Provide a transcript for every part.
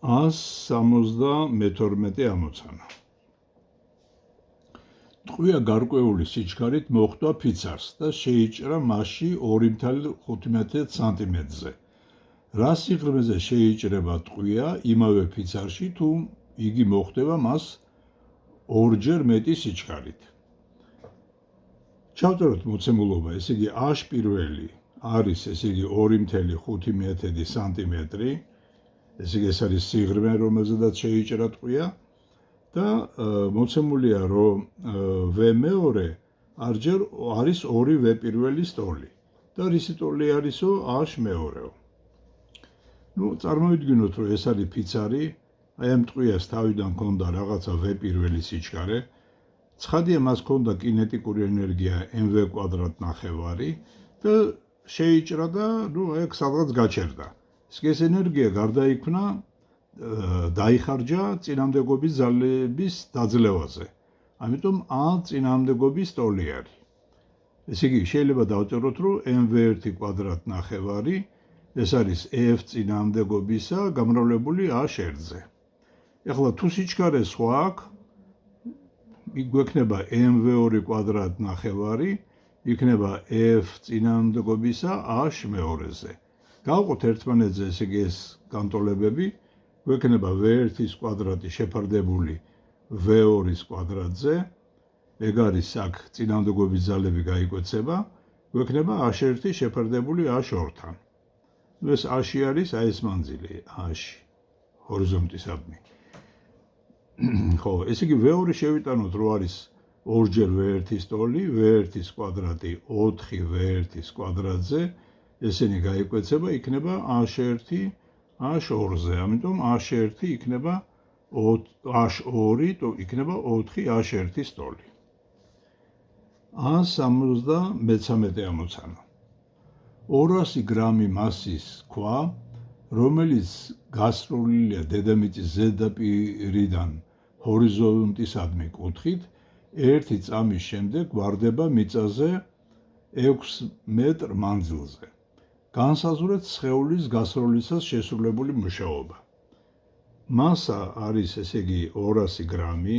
172 ამოცანა. ტყვია გარკვეული სიჩქარით მოხვდა ფიცარს და შეიჭრა მასში 2,15 სანტიმეტრზე. რა სიღრმეზე შეიჭრება ტყვია იმავე ფიცარში, თუ იგი მოხვდება მას ორჯერ მეტი სიჩქარით. ჩავწეროთ მოცემულობა, ესე იგი A-ში პირველი არის, ესე იგი 2,15 სანტიმეტრი, ესე იგი ეს არის სიღრმე, რომელზედაც შეიჭრა ტყვია და მოცემულია, რომ V მეორე არჯერ არის 2V პირველი სტოლი და რისი ტოლი არისო A-ში მეორეო. წარმოვიდგინოთ, რომ ეს არის ფიცარი, აი ამ ტყვიას თავიდან ქონდა რაღაცა V პირველი სიჩქარე, ცხადია მას ქონდა კინეტიკური ენერგია mv კვადრატ ნახევარი და შეიჭრა და აი სადღაც გაჩერდა. ეს ენერგია გარდაიქმნა დაიხარჯა წინამდებობის ძალების დაძლევაზე. ამიტომ A წინამდებობის ტოლი არის. ესე იგი შეიძლება დავწეროთ, რომ mv1 კვადრატ ნახევარი ეს არის F წინამდებობისა გამრავლებული A შერტზე. ეხლა თუ სიჩქარე სხვა აქვს, გვექნება mv2 კვადრატ ნახევარი, იქნება F წინამდებობისა A-ში მეორეზე. გავყოთ ერთმანეთზე ესე იგი ეს განტოლებები, გვექნება V1-ის კვადრატი შეფარდებული V2-ის კვადრატზე, ეგ არის აქ წინამდებობის ძალები გაიკვეცება, გვექნება A1 შეფარდებული A2-თან. ეს A-ში არის აი ეს მანძილი, A-ში, ჰორიზონტისადმი. ხო, ესე იგი V2 შევიტანოთ, რომ არის ორჯერ V1-ის ტოლი, V1-ის კვადრატი 4V1-ის კვადრატზე, ესენი გაიკვეცება, იქნება A1 A2-ზე, ამიტომ A1 იქნება A2 იქნება 4A1-ის ტოლი. 173 ამოცანა. 200 გრამი მასის ქვა, რომელიც გასროლილია დედამიწის ზედაპირიდან ჰორიზონტისადმი კუთხით, ერთი წამის შემდეგ ვარდება მიწაზე 6 მეტრ მანძილზე. განსაზღვრეთ სხეულის გასროლისას შესრულებული მუშაობა. მასა არის, ესე იგი 200 გრამი,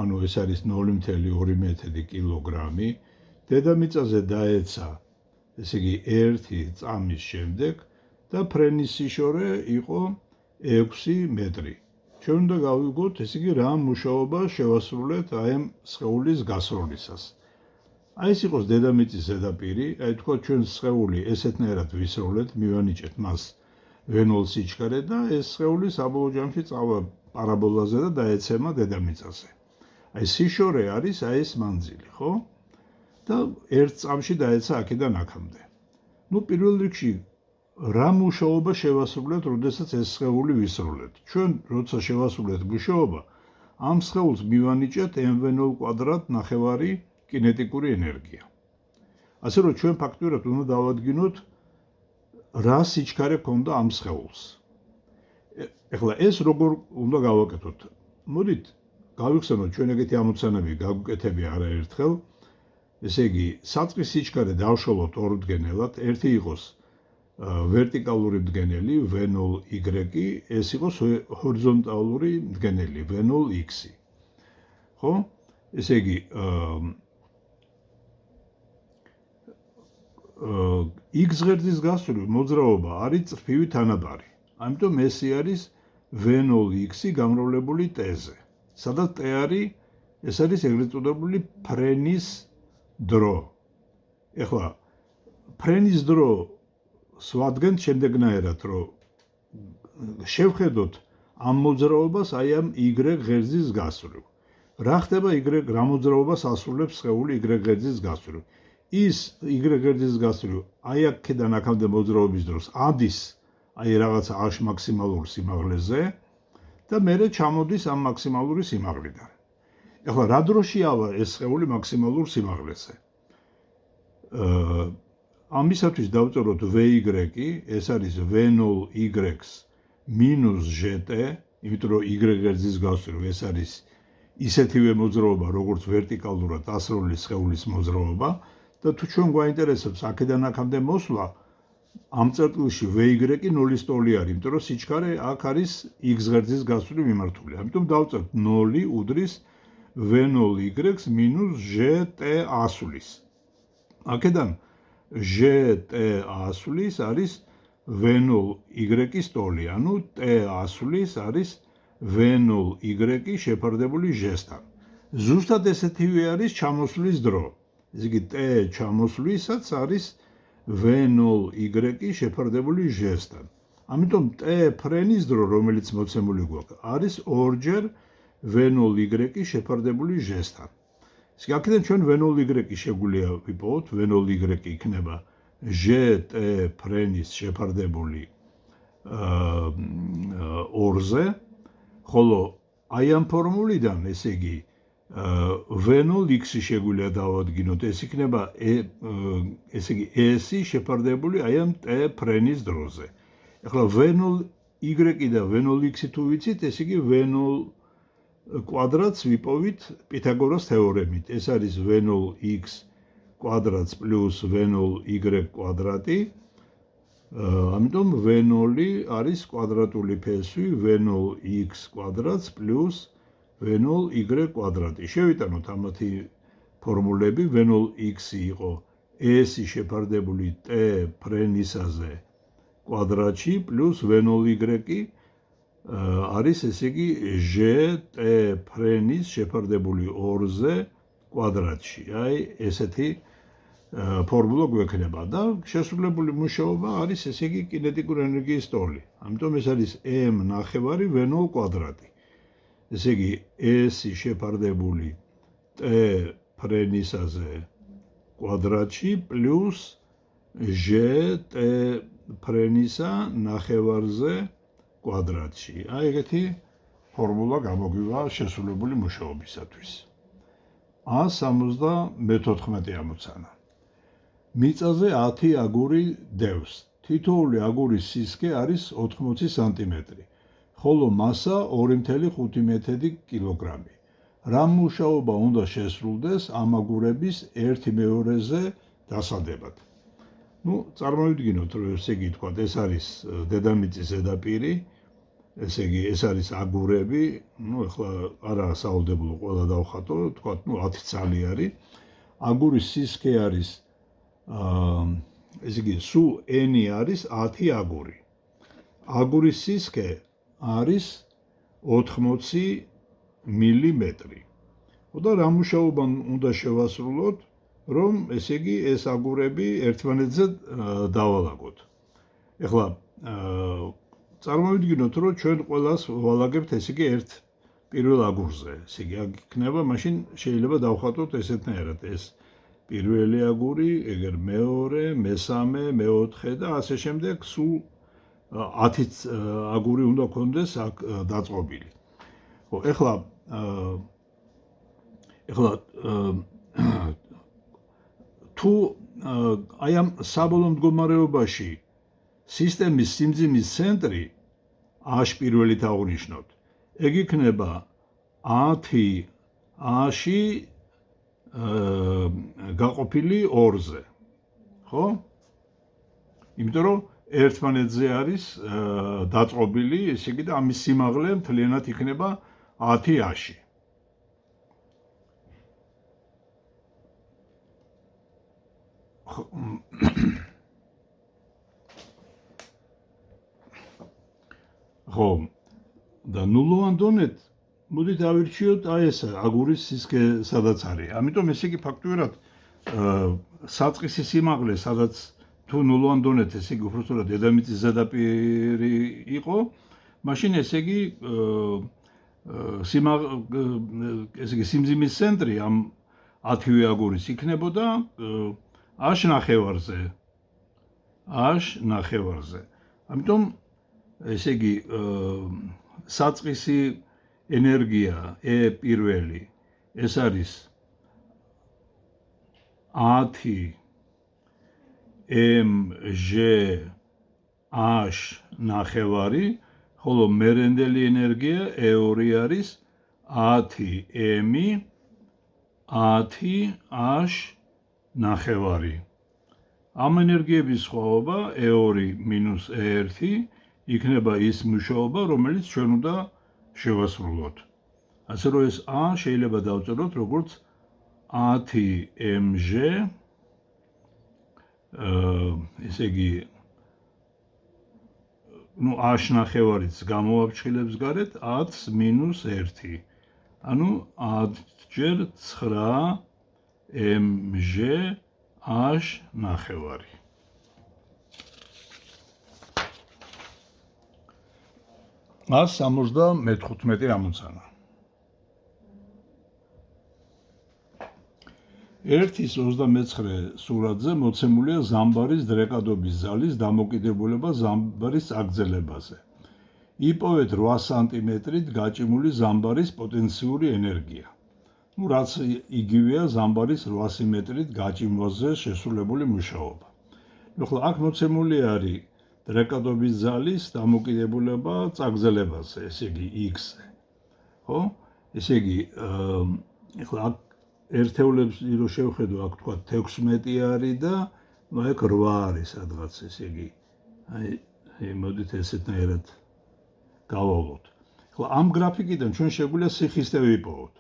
ანუ ეს არის 0,2 კილოგრამი, დედამიწაზე დაეცა, ესე იგი 1 წამის შემდეგ და ფრენის სიშორე იყო 6 მეტრი. ჩვენ უნდა გავიგოთ, ესე იგი რა მუშაობა შევასრულეთ აი ამ სხეულის გასროლისას. აი ეს იყოს დედამიწის ზედაპირი, აი თქვა ჩვენ სხეული ესეთნაირად ვისროლეთ, მივანიჭეთ მას V0 სიჩქარე და ეს სხეული საბოლოო ჯამში წავა პარაბოლაზე და დაეცემა დედამიწაზე. აი სიშორე არის აი ეს მანძილი, ხო? და ერთ წამში დაეცა აქედან აქამდე. პირველ რიგში რა მუშაობა შევასრულეთ, როდესაც ეს სხეული ვისროლეთ. ჩვენ როცა შევასრულეთ მუშაობა, ამ სხეულს მივანიჭეთ mv0 კვადრატ ნახევარი კინეტიკური ენერგია. ასე რომ ჩვენ ფაქტურად უნდა დავადგინოთ რა სიჩქარე ქონდა ამ სხეულს. ეხლა ეს როგორ უნდა გავაკეთოთ? მოდით გავიხსენოთ, ჩვენ ეგეთი ამოცანები გავუკეთებია არაერთხელ. ესე იგი, საწყის სიჩქარე დავშალოთ ორდგენელად, ერთი იყოს ვერტიკალური მდგენელი V0y, ეს იყოს ჰორიზონტალური მდგენელი V0x. ხო? ესე იგი, x ღერძის გასწვრივ მოძრაობა არის წრფივი თანაბარი. ამიტომ ეს არის V0x გამრავლებული t-ზე. სადაც t არის, ეს არის ეგრეთ წოდებული ფრენის დრო. ეხლა ფრენის დრო სვადგენთ შემდეგნაირად, რომ შევხედოთ ამ მოძრაობას აი ამ y ღერძის გასწვრივ. რა ხდება რა მოძრაობას ასრულებს სხეული y ღერძის გასწვრივ? ის y ღერძის გასწვრივ აი აქედან აქამდე მოძრაობის დროს ადის აი რაღაცა A-ში მაქსიმალურ სიმაღლეზე და მერე ჩამოდის ამ მაქსიმალური სიმაღლიდან. ეხლა რა დროში ავა ეს სხეული მაქსიმალურ სიმაღლეზე? ამისათვის დავწეროთ Vy, ეს არის V0y minus gt, იმიტომ რომ y ღერძის გასწვრივ ეს არის ისეთივე მოძრაობა, როგორც ვერტიკალურად ასროლი სხეულის მოძრაობა და თუ ჩვენ გვაინტერესებს აქედან აქამდე მოსვლა, ამ წერტილში V-Y 0-ის ტოლი არის, იმიტომ რომ სიჩქარე აქ არის x ღერძის გასული მიმართული. ამიტომ დავწერთ 0 უდრის V0y-ს მინუს ჟტ ასulis. აქედან ჟტ ასulis არის V0y-ის ტოლი, ანუ t ასulis არის V0y შეფარდებული ჟ-სთან. ზუსტად ესეთივე არის ჩამოსვლის დრო. ესე იგი t ჩამოსვლისაც არის V0y შეფარდებული ჟ-სთან. ამიტომ t ფრენის დრო, რომელიც მოცემული გვაქვს, არის ორჯერ V0y შეფარდებული ჟ-სთან. ესე იგი აქედან ჩვენ V0y შეგვიძლია ვიპოვოთ, V0y იქნება ჟტ ფრენის შეფარდებული 2-ზე, ხოლო აი ამ ფორმულიდან, ესე იგი V0x-ი შეგვიძლია დავადგინოთ, ეს იქნება ესე იგი s-ი შეფარდებული აი ამ t ფრენის დროზე. ახლა V0y და V0x-ი თუ ვიცით, ესე იგი V0 კვადრატს ვიპოვით პითაგორას თეორემით. ეს არის V0x კვადრატს პლუს V0y კვადრატი. ამიტომ V0 არის კვადრატული ფესვი V0x კვადრატს პლუს V0y კვადრატი. შევიტანოთ ამათი ფორმულები. V0x-ი იყო s-ი შეფარდებული t ფრენისაზე კვადრატში პლუს V0y არის ესე იგი ჟტ ფრენის შეფარდებული 2-ზე კვადრატში. აი ესეთი ფორმულა გვექნება და შესრულებული მუშაობა არის ესე იგი კინეტიკური ენერგიის ტოლი. ამიტომ ეს არის m ნახევარი V0 კვადრატი. ესე იგი s-ი შეფარდებული t ფრენისაზე კვადრატში პლუს ჟტ ფრენისა ნახევარზე კვადრატში. აი ეგეთი ფორმულა გამოგვივა შესრულებული მუშაობისათვის. 174 ამოცანა. მიწაზე 10 აგური დევს. თითოეული აგურის სისქე არის 80 სანტიმეტრი, ხოლო მასა 2,5 კილოგრამი. რა მუშაობა უნდა შესრულდეს ამ აგურების 1/2-ზე დასადებად? წარმოვიდგინოთ, რომ ესე იგი თქვა, ეს არის დედამიწის ზედაპირი, ესე იგი ეს არის აგურები, ახლა არა საუდებელო ყველა დავხატო, თქვა, 10 ცალი არის. აგურის სისქე არის ესე იგი სულ n არის 10 აგური. აგურის სისქე არის 80 მილიმეტრი. და რა მუშაობა უნდა შევასრულოთ, რომ ესე იგი ეს აგურები ერთმანეთზე დავალაგოთ. ეხლა წარმოვიდგინოთ, რომ ჩვენ ყველას ვალაგებთ ესე იგი ერთ პირველ აგურზე. ესე იგი აქ იქნება, მაშინ შეიძლება დავხატოთ ესეთნაირად, ეს პირველი აგური, ეგერ მეორე, მესამე, მეოთხე და ასე შემდეგ, სულ 10 აგური უნდა ქონდეს აქ დაწყობილი. ხო, ეხლა თუ აი ამ საბოლოო მდგომარეობაში სისტემის სიმძიმის ცენტრი A-ში პირველით აღნიშნოთ, ეგ იქნება 10 A-ში გაყოფილი 2-ზე. ხო? იმიტომ რომ ერთმანეთზე არის დაწყობილი, ესე იგი და ამის სიმაღლე მთლიანად იქნება 10 A-ში. ხო, და ნულოვან დონეთ მოდით ავირჩიოთ აი ეს აგურის სისქე სადაც არის. ამიტომ ესე იგი ფაქტობრივად საწყისი სიმაღლე, სადაც თუ ნულოვან დონეთ, ესე იგი უბრალოდ დედამიწის ზედაპირი იყო, მაშინ ესე იგი სიმძიმის ცენტრი ამ 10 აგურის იქნებოდა A-ში ნახევარზე. A-ში ნახევარზე. ამიტომ ესე იგი საწყისი ენერგია E პირველი ეს არის 10 mg A-ში ნახევარი, ხოლო მერენდელი ენერგია E2 არის 10 m 10 A-ში ნახევარი. ამ ენერგიების სხვაობა E2 მინუს E1 იქნება ის მუშაობა, რომელიც ჩვენ უნდა შევასრულოთ. ასე რომ ეს A შეიძლება დავწეროთ როგორც 10 mg, ესე იგი A-ს ნახევარიც გამოვაფრთხილებს გარეთ 10 მინუს 1. ანუ 10 ჯერ 9 mg A-ს ნახევარი. A 75 ამოცანა. ერთის 29 სურათზე მოცემულია ზამბარის დრეკადობის ძალის დამოკიდებულება ზამბარის წაგრძელებაზე. იპოვეთ 8 სანტიმეტრით გაჭიმული ზამბარის პოტენციური ენერგია. რაც იგივეა ზამბარის 800 მეტრით გაჭიმვაზე შესრულებული მუშაობა. ახლა აქ მოცემული არის დრეკადობის ძალის დამოკიდებულება წაგრძელებაზე, ესე იგი x-ზე. ხო? ესე იგი ახლა აქ ერთეულებს რო შევხედო, აქ თქვა 16 არის და აქ 8 არის სადღაც, ესე იგი. აი მოდით ესეთნაირად გავავლოთ. ახლა ამ გრაფიკიდან ჩვენ შეგვიძლია სიხისტე ვიპოვოთ.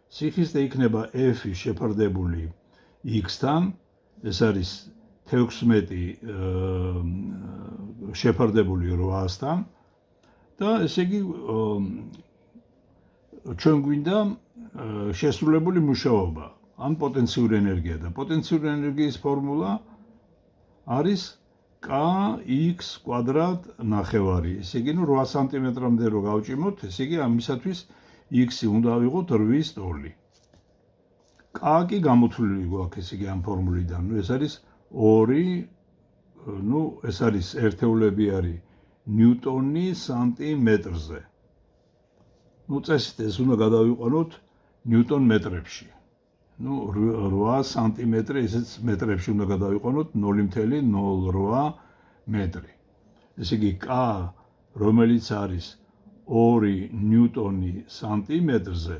სიხისტე იქნება f-ი შეფარდებული x-თან, ეს არის 16 შეფარდებული 8-სთან და ესე იგი ჩვენ გვინდა შესრულებული მუშაობა, ან პოტენციური ენერგია და პოტენციური ენერგიის ფორმულა არის kx კვადრატ ნახევარი. ესე იგი 8 სანტიმეტრამდე რო გავჭიმოთ, ესე იგი ამისათვის x-ი უნდა ავიღოთ 8-ის ტოლი. k კი გამოთვლილი გვაქვს, ესე იგი ამ ფორმულიდან. ეს არის 2, ეს არის ერთეულები არის ნიუტონი სანტიმეტრზე. წესით ეს უნდა გადავიყვანოთ ნიუტონ მეტრებში. 8 სანტიმეტრი, ესეც მეტრებში უნდა გადავიყვანოთ 0.08 მეტრი. ესე იგი k, რომელიც არის 2 ნიუტონი სანტიმეტრზე,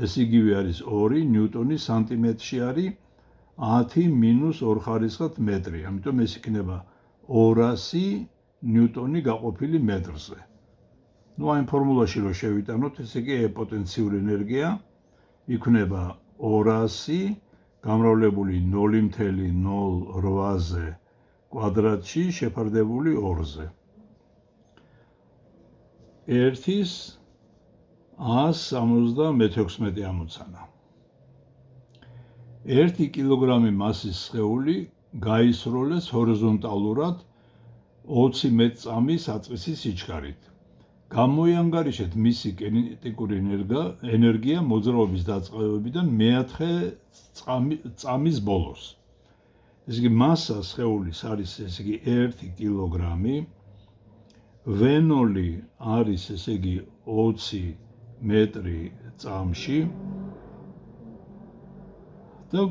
ეს იგივე არის 2 ნიუტონი სანტიმეტრში არის 10 მინუს 2 ხარისხად მეტრი. ამიტომ ეს იქნება 200 ნიუტონი გაყოფილი მეტრზე. ამ ფორმულაში რო შევიტანოთ, ესე იგი პოტენციური ენერგია იქნება 200 გამრავლებული 0.08-ზე კვადრატში შეფარდებული 2-ზე. ერთის 176 ამოცანა. 1 კილოგრამი მასის სხეული გაისროლეს ჰორიზონტალურად 20 მეტრ-წამის საწყისი სიჩქარით. გამოიანგარიშეთ მისი კინეტიკური ენერგია მოძრაობის დაწყებებიდან მეათე წამის ბოლოს. ესე იგი მასა სხეულის არის ესე იგი 1 კილოგრამი, ვენოლი არის ესე იგი 20 მეტრი წამში და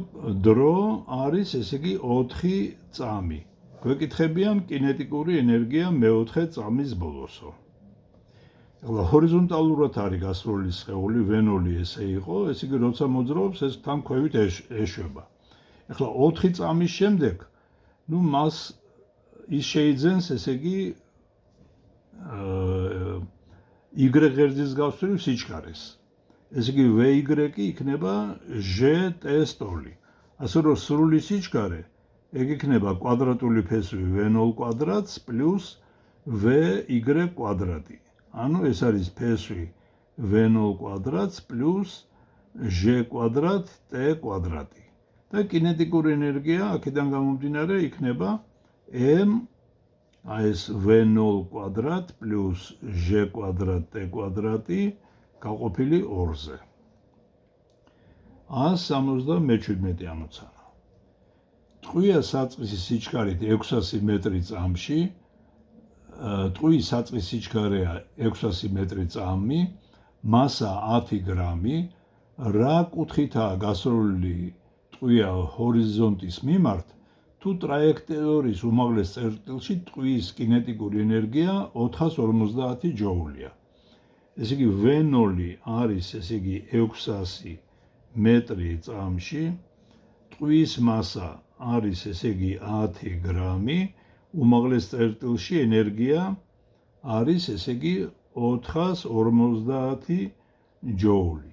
დრო არის ესე იგი 4 წამი. გვეკითხებიან კინეტიკური ენერგია მეოთხე წამის ბოლოსო. ჰორიზონტალურად არის გასროლილი სხეული, ვენოლი ესე იყო, ესე იგი როცა მოძრაობს, ეს თან ქვევით ეშვება. ახლა 4 წამის შემდეგ, მას ის შეიძენს, ესე იგი y ღერძის გასწვრივ სიჩქარეს. ესე იგი vy იქნება ჟ-ტ-ს ტოლი. ასე რომ სრული სიჩქარე ეგ იქნება კვადრატული ფესვი v0 კვადრატს პლუს vy კვადრატი. ანუ ეს არის ფესვი v0 კვადრატს პლუს ჟ კვადრატ t კვადრატი. და კინეტიკური ენერგია აქედან გამომდინარე იქნება m ეს v0 კვადრატ პლუს ჟ კვადრატ t კვადრატი გაყოფილი 2-ზე. 177 ამოცანა. ტყვია საწყისი სიჩქარით 600 მეტრი წამში, ტყვის საწყის სიჩქარეა 600 მეტრი წამი, მასა 10 გრამი, რა კუთხითაა გასროლილი ტყვია ჰორიზონტის მიმართ, თუ ტრაექტორიის უმაღლეს წერტილში ტყვის კინეტიკური ენერგია 450 ჯოულია. ესე იგი v0 არის ესე იგი 600 მეტრი წამში, ტყვის მასა არის ესე იგი 10 გრამი, უმაღლეს წერტილში ენერგია არის ესე იგი 450 ჯოული.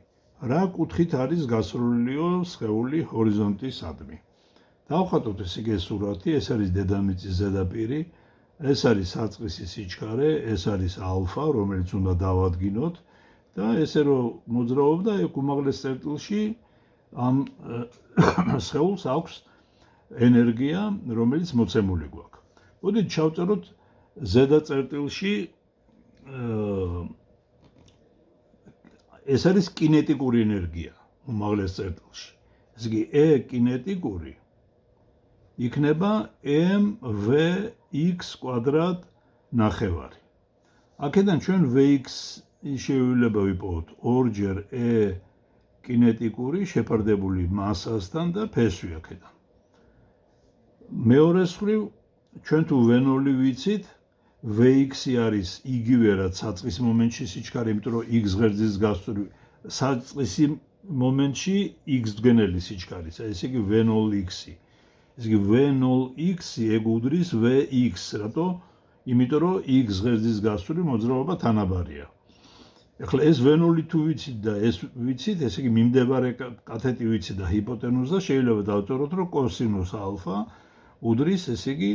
რა კუთხით არის გასრულიო სხეული ჰორიზონტისადმი. დავხატოთ ესე იგი სურათი, ეს არის დედამიწის ზედაპირი, ეს არის საწყისი სიჩქარე, ეს არის ალფა, რომელიც უნდა დავადგინოთ და ესე რომ მოძრაობდა ეგ უმაღლეს წერტილში ამ სხეულს აქვს ენერგია, რომელიც მოცემული გვაქვს. მოდით ჩავწეროთ ზედა წერტილში ეს არის კინეტიკური ენერგია უმაღლეს წერტილში. ესე იგი E კინეტიკური იქნება mvx კვადრატ ნახევარი. აქედან ჩვენ vx შეიძლება ვიპოვოთ ორჯერ E კინეტიკური შეფარდებული მასასთან და ფესვი აქედან. მეორე მხრივ ჩვენ თუ V0 ვიცით, Vx არის იგივე რაც საწყის მომენტში სიჩქარე, იმიტომ რომ x ღერძის გასწვრივ საწყისი მომენტში x დგენელი სიჩქარისა, ესე იგი V0x-ი. ესე იგი V0x-ი ეგუდრის Vx, რატო? იმიტომ რომ x ღერძის გასწვრივ მოძრაობა თანაბარია. ეხლა ეს V0 თუ ვიცით და ეს ვიცით, ესე იგი მიმდებარე კათეტი ვიცით და ჰიპოტენუზა შეიძლება დავწეროთ, რომ კოსინუს ალფა უდრის ესე იგი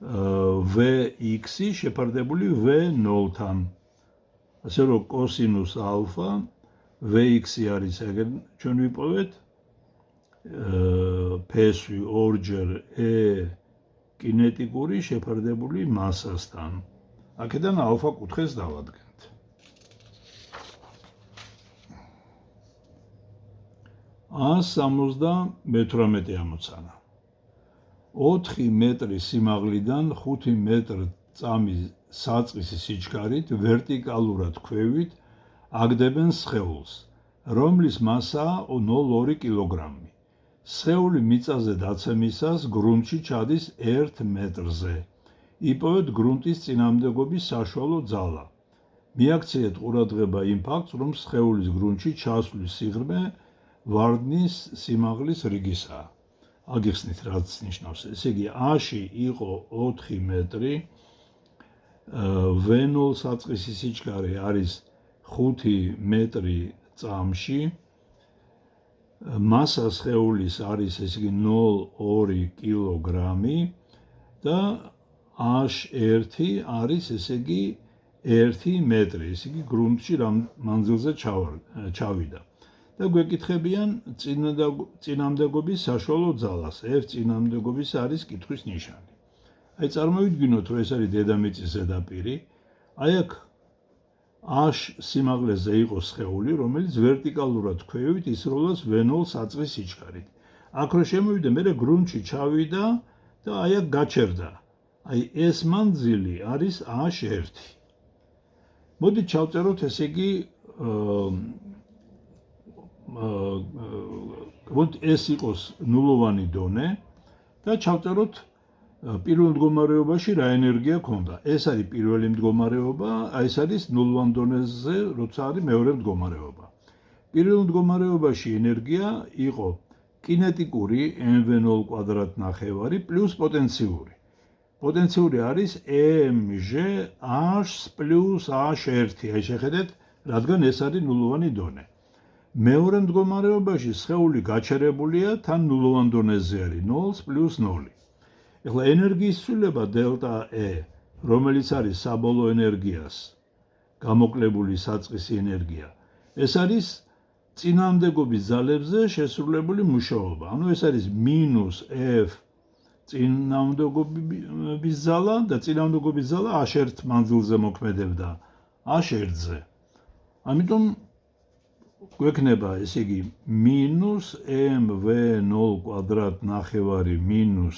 Vx-ი შეფარდებული V0-თან. ასე რომ კოსინუს ალფა Vx-ი არის ეგრე ჩვენ ვიპოვეთ ფესვი ორჯერ E კინეტიკური შეფარდებული მასასთან. აქედან ალფა კუთხეს დავადგენთ. A78 ამოცანა. 4 მეტრი სიმაღლიდან 5 მეტრ წამის საწყისი სიჩქარით ვერტიკალურად ქვევით აგდებენ სხეულს, რომლის მასაა 0,2 კილოგრამი. სხეული მიწაზე დაცემისას გრუნტში ჩადის 1 მეტრზე. იპოვეთ გრუნტის წინამდებობის საშუალო ძალა. მიაქციეთ ყურადღება იმ ფაქტს, რომ სხეულის გრუნტში ჩასვლის სიღრმე ვარდნის სიმაღლის რიგისაა. აგიხსნით რაც ნიშნავს. ესე იგი A-ში იყო 4 მეტრი, V0 საწყისი სიჩქარე არის 5 მეტრი წამში, მასა სხეულის არის ესე იგი 0,2 კილოგრამი და H1 არის ესე იგი 1 მეტრი, ესე იგი გრუნტში რამ მანძილზე ჩავიდა. და გვეკითხებიან წინამდებობის საშუალო ძალას. F წინამდებობის არის კითხვის ნიშანი. აი წარმოვიდგინოთ, რომ ეს არის დედამიწის ზედაპირი. აი აქ H სიმაღლეზე იყო სხეული, რომელიც ვერტიკალურად ქვევით ისროლას V0 საწყის სიჩქარით. აქ რო შემოვიდა, მერე გრუნტში ჩავიდა და აი აქ გაჩერდა. აი ეს მანძილი არის H1. მოდით ჩავწეროთ ესე იგი ეს იყოს ნულოვანი დონე და ჩავწეროთ პირველ მდგომარეობაში რა ენერგია ქონდა. ეს არის პირველი მდგომარეობა, ეს არის ნულოვან დონეზე, როცა არის მეორე მდგომარეობა. პირველ მდგომარეობაში ენერგია იყო კინეტიკური mv0 კვადრატ ნახევარი პლუს პოტენციური. პოტენციური არის mgh პლუს h1. აი შეხედეთ, რადგან ეს არის ნულოვანი დონე. მეორე მდგომარეობაში სხეული გაჩერებულია, თან ნულოვან დონეზე არის 0 პლუს 0. ეხლა ენერგიის ცვლილება დელტა E, რომელიც არის საბოლოო ენერგიას გამოკლებული საწყისი ენერგია, ეს არის წინამდებობის ძალებზე შესრულებული მუშაობა. ანუ ეს არის მინუს F წინამდებობის ძალა და წინამდებობის ძალა H1 მანძილზე მოქმედებდა H1-ზე. ამიტომ გვექნება ესე იგი მინუს mv0 კვადრატ ნახევარი მინუს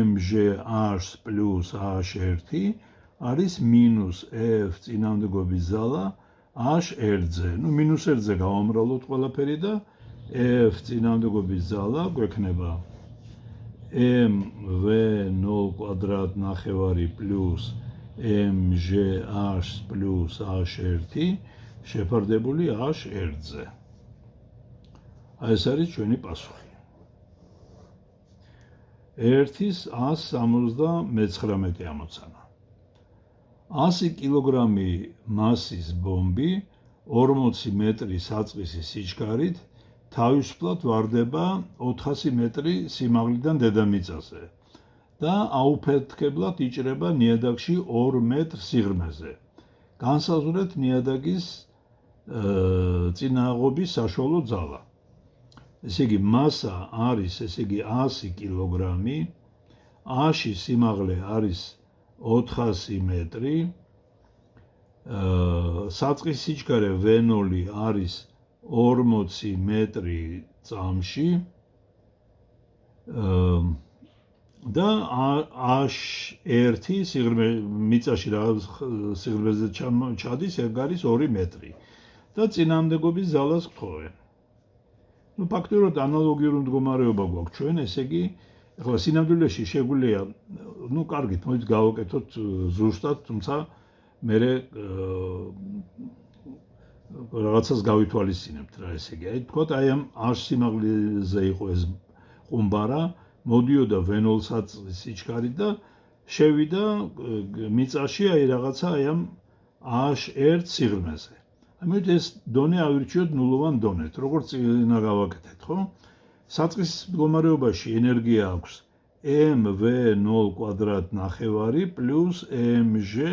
mgh პლუს h1 არის მინუს f წინამდებობის ზალა h1-ზე. ნუ მინუს 1-ზე გავამრავლოთ ყველაფერი და f წინამდებობის ზალა გვექნება mv0 კვადრატ ნახევარი პლუს mgh პლუს h1 შეფარდებული H1-ზე. აი ეს არის ჩვენი პასუხი. ერთის 179 ამოცანა. 100 კილოგრამი მასის ბომბი 40 მეტრი საწყისი სიჩქარით თავისუფლად ვარდება 400 მეტრი სიმაღლიდან დედამიწაზე და აუფეთქებლად იჭრება ნიადაგში 2 მეტრ სიღრმეზე. განსაზღვრეთ ნიადაგის წინააღობის საშუალო ძალა. ესე იგი, მასა არის 100 კილოგრამი, A-ში სიმაღლე არის 400 მეტრი, საწყის სიჩქარე V0 არის 40 მეტრი წამში და H1 მიწაში რა სიღრმეზე ჩადის, ეგ არის 2 მეტრი და წინამდებობის ძალას გთხოვენ. ფაქტობრივად ანალოგიური მდგომარეობა გვაქვს ჩვენ, ესე იგი, ახლა სინამდვილეში შეგვიძლია, კარგით, მოდით გავაკეთოთ ზუსტად, თუმცა მე რაღაცას გავითვალისწინებთ რა, ესე იგი, თქვათ, ამ H სიმაღლეზე იყო ეს ყუმბარა, მოდიოდა V0 საწყის სიჩქარით და შევიდა მიწაში რაღაცა ამ H1 სიღრმეზე. ამით ეს დონე ავირჩიოთ ნულოვან დონეთ, როგორც წინა გავაკეთეთ, ხო? საწყის მდგომარეობაში ენერგია აქვს mv0 კვადრატ ნახევარი პლუს mg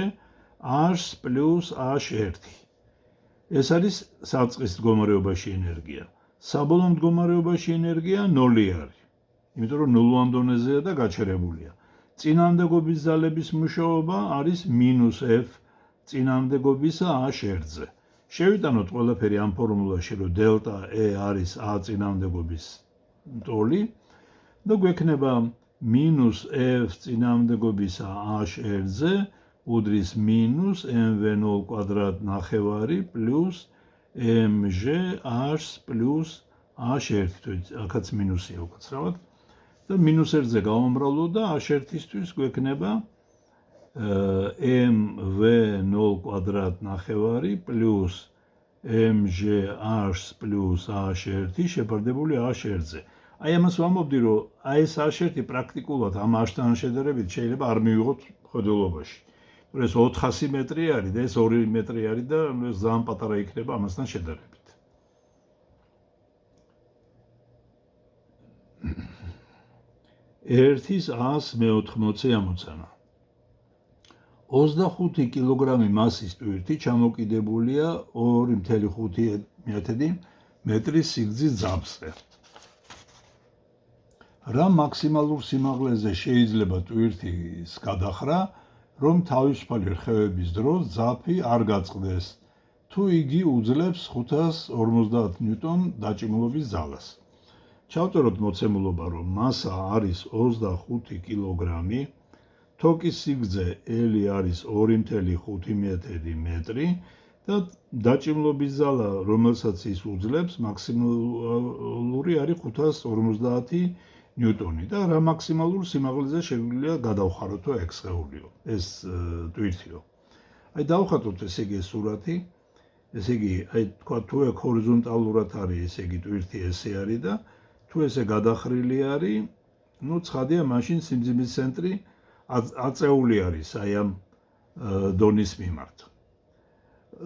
h პლუს h1. ეს არის საწყის მდგომარეობაში ენერგია. საბოლოო მდგომარეობაში ენერგია 0 არის. იმიტომ რომ ნულოვან დონეზეა და გაჩერებულია. წინამდებობის ძალების მუშაობა არის -f წინამდებობისა h1-ზე. შევიტანოთ ყველაფერი ამ ფორმულაში, რომ დელტა E არის A წინამდებობის ტოლი და გვექნება -f წინამდებობისა h1-ზე უდრის -mv0 კვადრატ ნახევარი პლუს mg h პლუს h1, აქაც მინუსია უკაცრავად და -1-ზე გავამრავლო და h1-ისთვის გვექნება mv0 კვადრატ ნახევარი პლუს mg h პლუს h1 შეფარდებული h1-ზე. აი ამას ვამბობდი, რომ აი ეს h1 პრაქტიკულად ამ h-თან შედარებით შეიძლება არ მივიღოთ მხედველობაში. ეს 400 მეტრი არის და ეს 2 მეტრი არის და ძალიან პატარა იქნება ამასთან შედარებით. ერთის 180 ამოცანა. 25 კილოგრამი მასის ტვირთი ჩამოკიდებულია 2.5 მეტრის სიგრძის ძაბზე. რა მაქსიმალურ სიმაღლეზე შეიძლება ტვირთის გადახრა, რომ თავისუფალი რხევების დროს ძაფი არ გაწყდეს, თუ იგი უძლებს 550 ნიუტონ დაჭიმულობის ძალას. ჩავწეროთ მოცემულობა, რომ მასა არის 25 კილოგრამი, თოკის სიგრძე L არის 2.5 მეტრი და დაჭიმლობის ძალა, რომელსაც ის უძლებს, მაქსიმალური არის 550 ნიუტონი და რა მაქსიმალურ სიმაღლეზე შეგვიძლია გადავხაროთო ეგ სხეულიო, ეს ტვირთიო. აი დავხატოთ ესე იგი ეს სურათი, ესე იგი, აი თქვა თუ ეგ ჰორიზონტალურად არის, ესე იგი ტვირთი ესე არის და თუ ესე გადახრილი არის, ცხადია, მაშინ სიმძიმის ცენტრი აწეული არის აი ამ დონის მიმართ.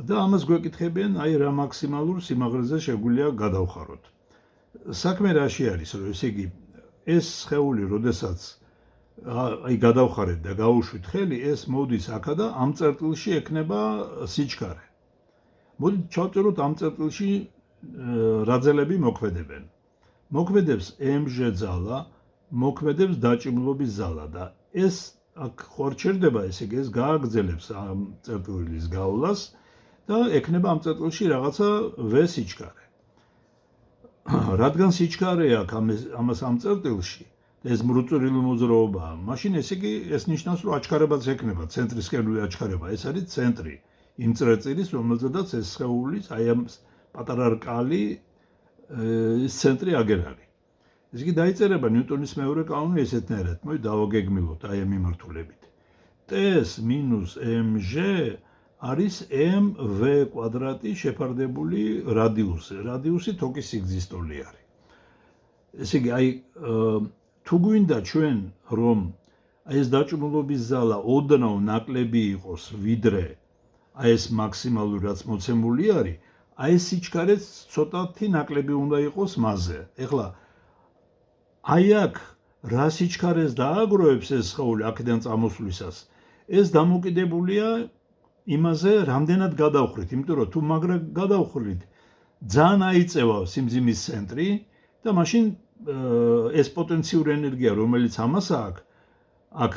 და ამას გვეკითხებიან, აი რა მაქსიმალურ სიმაღლეზე შეგვიძლია გადავხაროთ. საქმე რაში არის, რომ ესე იგი ეს სხეული, როდესაც აი გადავხარეთ და გავუშვით ხელი, ეს მოდის აქა და ამ წერტილში ექნება სიჩქარე. მოდით ჩავწეროთ ამ წერტილში რა ძალები მოქმედებენ. მოქმედებს mg ძალა, მოქმედებს დაჭიმლობის ზალა და ეს აქ ხوار ჩერდება, ესე იგი ეს გააგრძელებს ამ წერტილის გავლას და ექნება ამ წერტილში რაღაცა v სიჩქარე. რადგან სიჩქარე აქვს ამას ამ წერტილში და ეს მრუწვრილი მოძრაობაა, მაშინ ესე იგი ეს ნიშნავს, რომ აჩქარებაც ექნება, ცენტრისკენული აჩქარება, ეს არის ცენტრი იმ წერტილის, რომელზედაც ეს სხეული, აი ამ პატარა რკალი ეს ცენტრი აგერ არის. ესე იგი დაიწერება ნიუტონის მეორე კანონი ესეთნაირად, მოდი დავაგეგმილოთ აი ამ მიმართულებით. Ts minus mg არის mv კვადრატი შეფარდებული რადიუსი. რადიუსი თოკის სიგრძის ტოლი არის. ესე იგი, აი თუ გვინდა ჩვენ რომ ეს დაჭრილობის ზალა ოდნავ ნაკლები იყოს ვიდრე ეს მაქსიმალური რაც მოცემული არის, ეს სიჩქარეც ცოტათი ნაკლები უნდა იყოს მასზე. ეხლა აი აქ რა სიჩქარეს დააგროვებს ეს სხეული აქედან წამოსვლისას, ეს დამოკიდებულია იმაზე, რამდენად გადავხრით, იმიტომ რომ თუ მაგრა გადავხრით, ძალიან აიწევა სიმძიმის ცენტრი და მაშინ ეს პოტენციური ენერგია, რომელიც ამას აქ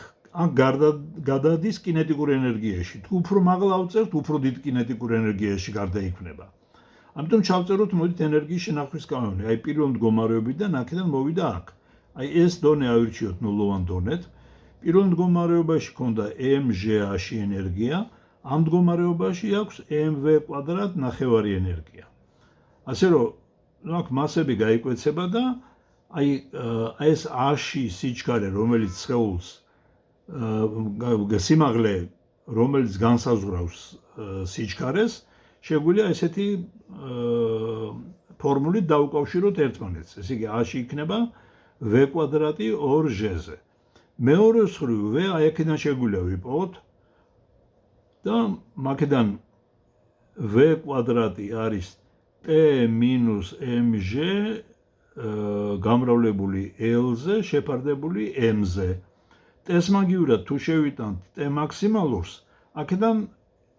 გადადის კინეტიკურ ენერგიაში. თუ უფრო მაღლა ავწერთ, უფრო დიდ კინეტიკურ ენერგიაში გარდაიქმნება. ამიტომ ჩავწეროთ, მოდით ენერგიის შენახვის კანონი. აი პირველ მდგომარეობიდან აქედან მოვიდა აქ. აი ეს დონე ავირჩიოთ ნულოვან დონეთ. პირველ მდგომარეობაში ქონდა mg-ში ენერგია, ამ მდგომარეობაში აქვს mv² ნახევარი ენერგია. ასე რომ აქ მასები გაიკვეცება და აი ეს a-ში სიჩქარე, რომელიც სხეულს სიმაღლე, რომელიც განსაზღვრავს სიჩქარეს, შეგვიძლია ესეთი ფორმულით დაუკავშიროთ ერთმანეთს. ესე იგი a-ში იქნება v² 2g-ზე. მეორე მხრივ v აი აქედან შეგვიძლია ვიპოვოთ და მაქედან v² არის t minus mg გამრავლებული l-ზე შეფარდებული m-ზე. t-ს მაგივრად თუ შევიტანთ t მაქსიმალურს, აქედან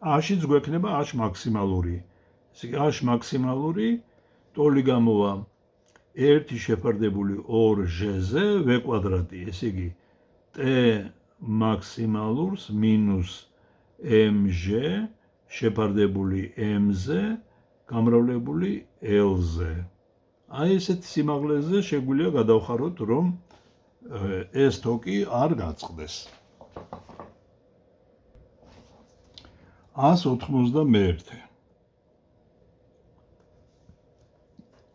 a-შიც გვექნება a მაქსიმალური. ესე იგი a მაქსიმალური ტოლი გამოვა 1 შეფარდებული 2g-ზე v². ესე იგი t მაქსიმალურს minus mg შეფარდებული m-ზე გამრავლებული l-ზე. აი ესეთ სიმაღლეზე შეგვიძლია გადავხაროთ, რომ ეს თოკი არ გაწყდეს. 191.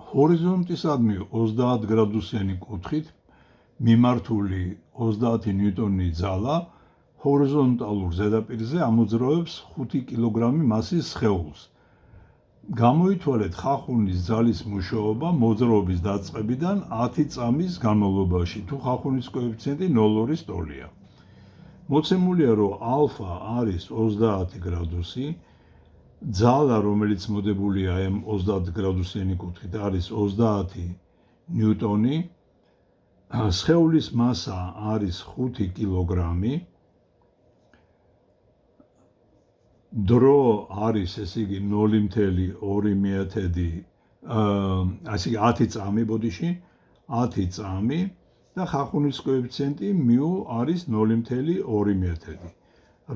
ჰორიზონტისადმი 30 გრადუსიანი კუთხით მიმართული 30 ნიუტონი ძალა ჰორიზონტალურ ზედაპირზე ამოძრავებს 5 კილოგრამი მასის სხეულს. გამოითვალეთ ხახუნის ძალის მუშაობა მოძრაობის დაწყებიდან 10 წამის განმავლობაში, თუ ხახუნის კოეფიციენტი 0-2 ტოლია. მოცემულია, რომ ალფა არის 30 გრადუსი, ძალა, რომელიც მოდებულია ამ 30 გრადუსიანი კუთხით, არის 30 ნიუტონი, სხეულის მასა არის 5 კილოგრამი, დრო არის, ესე იგი 0.2 ასე იგი 10 წამი ბოდიში, 10 წამი და ხახუნის კოეფიციენტი μ არის 0.2.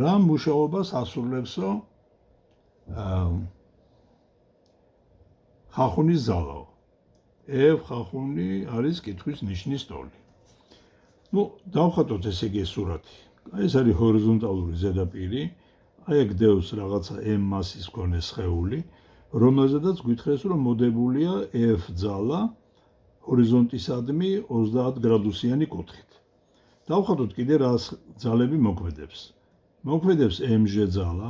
რა მუშაობას ასრულებსო ხახუნის ძალაო. F ხახუნი არის კითხვის ნიშნის ტოლი. დავხატოთ ესე იგი ეს სურათი. ეს არის ჰორიზონტალური ზედაპირი. აი აქ დევს რაღაცა m მასის მქონე სხეული, რომელზედაც გვითხრეს, რომ მოდებულია F ძალა ჰორიზონტისადმი 30 გრადუსიანი კუთხით. დავხატოთ კიდე რა ძალები მოქმედებს. მოქმედებს mg ძალა,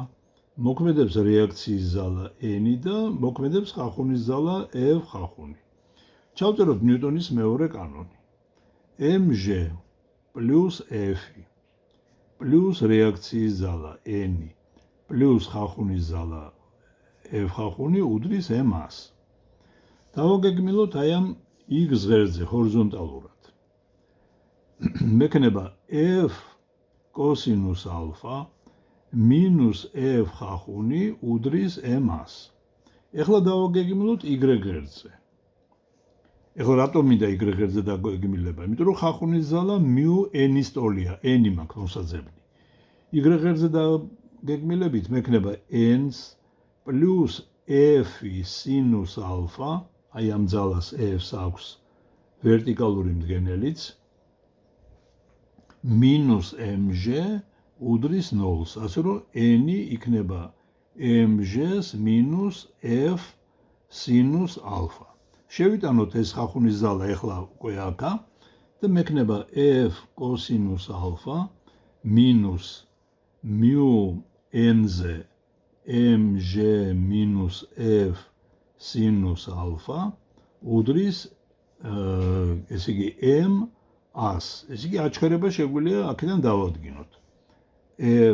მოქმედებს რეაქციის ზალა n და მოქმედებს ხახუნის ზალა F ხახუნი. ჩავწეროთ ნიუტონის მეორე კანონი. mg plus F plus რეაქციის ზალა n plus ხახუნის ზალა F ხახუნი უდრის m-ას. დავაგეგმილოთ აი ამ x ღერძზე ჰორიზონტალურად. მექნება F კოსინუს ალფა minus F ხახუნი უდრის m-ას. ეხლა დავაგეგმილოთ y ღერძზე. ეხლა რატომ მინდა y ღერძზე დაგეგმილება? იმიტომ რომ ხახუნის ზალა μ n-ის ტოლია, n მაქვს მოსაძებნი. y ღერძზე დაგეგმილებით მექნება n-ს plus f sinus alpha, აი ამ ძალას f-ს აქვს ვერტიკალური მდგენელიც, minus mg უდრის 0-ს, ასე რომ n იქნება mg-ს minus f sinus alpha. შევიტანოთ ეს ხახუნის ზალა ეხლა უკვე აქა და მექნება f cosinus alpha minus mu n-ზე mg minus f sinus alpha უდრის ესე იგი m 100. ესე იგი აჩქარება შეგვიძლია აქედან დავადგინოთ.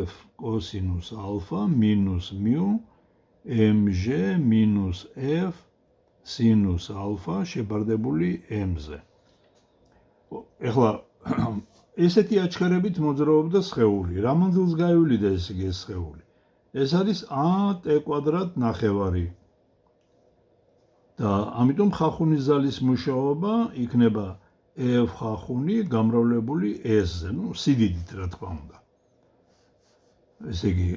f კოსინუს ალფა მინუს μ mg მინუს f სინუს ალფა შეფარდებული m-ზე. ეხლა ესეთი აჩქარებით მოძრაობდა სხეული. რა მანძილს გაივლიდა ესე იგი ეს სხეული? ეს არის a t კვადრატ ნახევარი. და ამიტომ ხახუნის ზალის მუშაობა იქნება f ხახუნი გამრავლებული s-ზე, ну, სიდიდით რა თქმა უნდა. ესე იგი